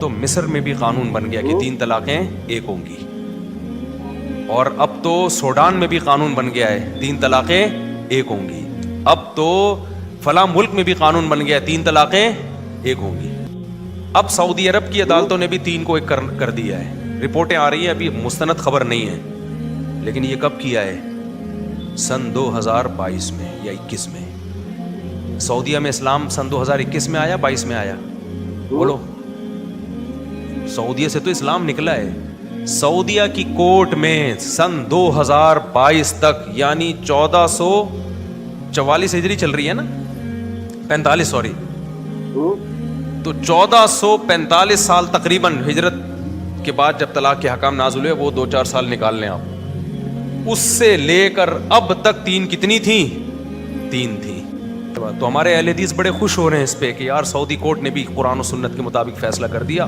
تو مصر میں بھی قانون بن گیا کہ 3 طلاقیں ایک ہوں گی، اور اب تو سوڈان میں بھی قانون بن گیا ہے 3 طلاقیں ایک ہوں گی، اب تو فلاں ملک میں بھی قانون بن گیا ہے 3 طلاقیں ایک ہوں گی۔ اب سعودی عرب کی عدالتوں نے بھی 3 کو ایک کر دیا ہے، رپورٹیں آ رہی ہیں، ابھی مستند خبر نہیں ہے، لیکن یہ کب کیا ہے؟ سن 2022 میں یا 21 میں۔ سعودیہ میں اسلام سن 2021 میں آیا 22 میں آیا؟ بولو، سعودیہ سے تو اسلام نکلا ہے۔ سعودیہ کی کورٹ میں سن 2022 تک، یعنی 1444 ہجری چل رہی ہے نا، 45 سوری، تو 1445 سال تقریباً ہجرت کے بعد جب طلاق کے حکام نازل ہوئے، وہ 2-4 سال نکال لیں آپ، اس سے لے کر اب تک 3 کتنی تھیں؟ 3 تھیں۔ تو ہمارے اہل حدیث بڑے خوش ہو رہے ہیں اس پہ کہ یار سعودی کورٹ نے بھی قرآن و سنت کے مطابق فیصلہ کر دیا۔